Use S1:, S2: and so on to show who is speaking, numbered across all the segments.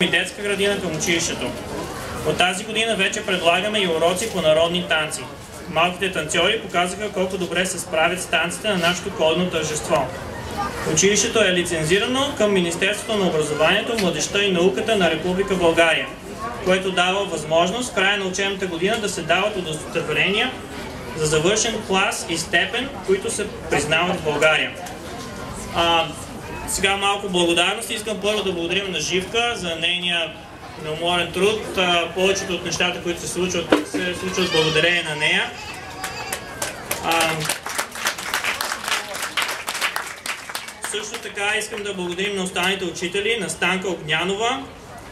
S1: и детска градина към училището. От тази година вече предлагаме и уроци по народни танци. Малките танцори показаха колко добре се справят с танците на нашето коледно тържество. Училището е лицензирано към Министерството на образованието, младежта и науката на Република България, което дава възможност в края на учебната година да се дават удостоверения за завършен клас и степен, които се признават в България. Сега малко благодарности. Искам първо да благодарим на Живка за нейния неуморен труд. Повечето от нещата, които се случват благодарение на нея. Също така искам да благодарим на останалите учители, на Станка Огнянова,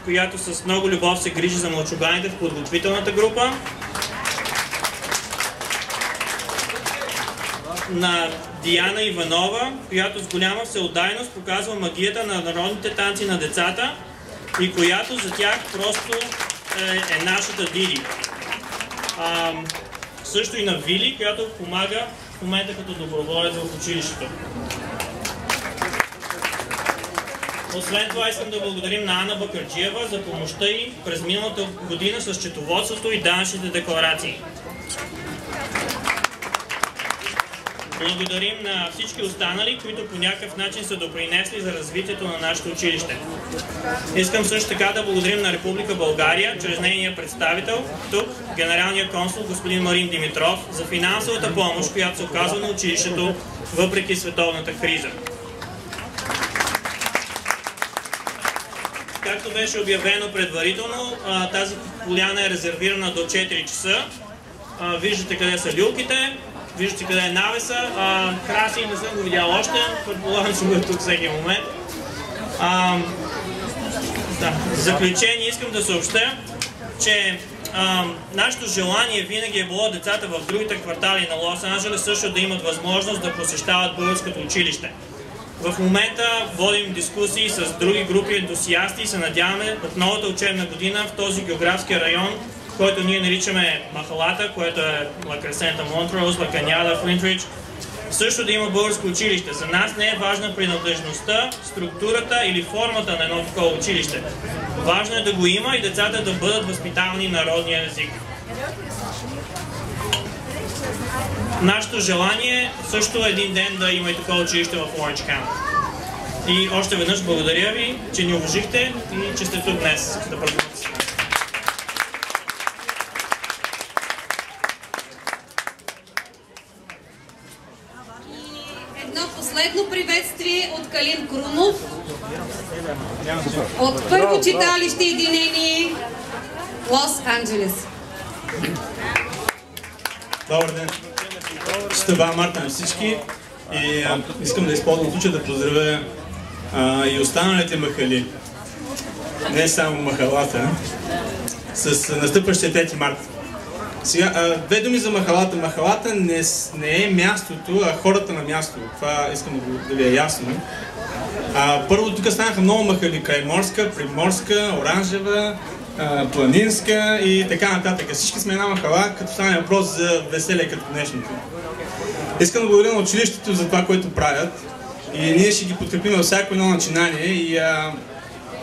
S1: която с много любов се грижи за младшоганите в подготвителната група, на Диана Иванова, която с голяма всеотдайност показва магията на народните танци на децата и която за тях просто е нашата Диди. Също и на Вили, която помага в момента като доброволец в училището. Освен това искам да благодарим на Ана Бакърджиева за помощта ѝ през миналата година с счетоводството и данъчните декларации. Благодарим на всички останали, които по някакъв начин са допринесли за развитието на нашето училище. Искам също така да благодарим на Република България, чрез нейния представител, тук, генералния консул господин Марин Димитров, за финансовата помощ, която се оказва на училището, въпреки световната криза. Както беше обявено предварително, тази поляна е резервирана до 4 часа. Виждате къде са люлките, виждате къде е навеса. Краси не съм го видял още, предполагам, че го е тук всеки момент. В заключение искам да съобщя, че нашето желание винаги е било децата в другите квартали на Лос-Анджелес също да имат възможност да посещават българското училище. В момента водим дискусии с други групи ентусиасти и се надяваме от новата учебна година в този географски район, който ние наричаме Махалата, което е Ла Кресента, Монтроуз, Ла Каняда, Флинтридж, също да има българско училище. За нас не е важна принадлежността, структурата или формата на едно такова училище. Важно е да го има и децата да бъдат възпитавани народния език. Нашето желание също е един ден да има и такова училище в Оранж Каунти. И още веднъж благодаря ви, че ни уважихте и че сте тук днес да продължим.
S2: Едно последно приветствие от Калин Крумов от Първо читалище Единение Лос-Анджелес.
S3: Добър ден! Честита Марта на всички и искам да използвам случая да поздравя и останалите махали, не само махалата, с настъпващия 3 марта. Сега, две думи за махалата. Махалата не е мястото, а хората на място. Това искам да ви е ясно. Първо, тук станаха много махали. Крайморска, Приморска, Оранжева, Планинска и така нататък. Всички сме една махала, като стане въпрос за веселие като днешното. Искам да благодаря на училището за това, което правят. И ние ще ги подкрепим във всяко едно начинание. И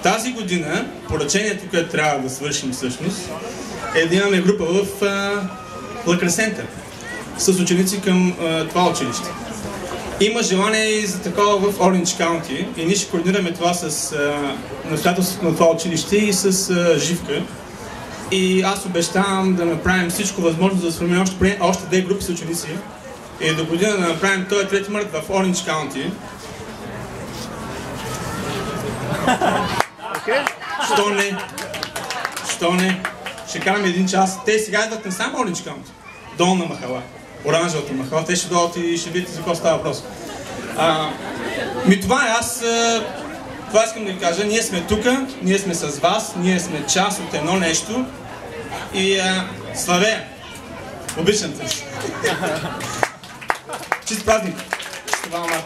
S3: тази година, поръчението, което трябва да свършим всъщност, е да имаме група в Ла Кресента с ученици към това училище. Има желание и за такова в Оранж Каунти и ние ще координираме това с настоятелството на това училище и с Живка. И аз обещавам да направим всичко възможно, за да сформираме още 2 групи с ученици и до година да направим този 3 март в Оранж Каунти. Що не? Ще караме 1 час. Те сега идват не само Оранж Каунти, долна махала, оранжевата махала. Те ще дойдат и ще видите за какво става въпрос. Това е, това искам да ви кажа. Ние сме тук, ние сме с вас, ние сме част от едно нещо и славея! Обичам те си! Чист празник! Чиста Марта!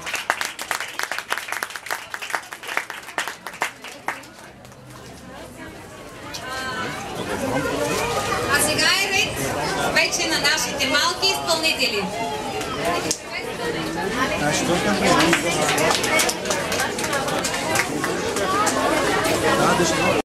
S2: А сега е ред вече на нашите малки изпълнители.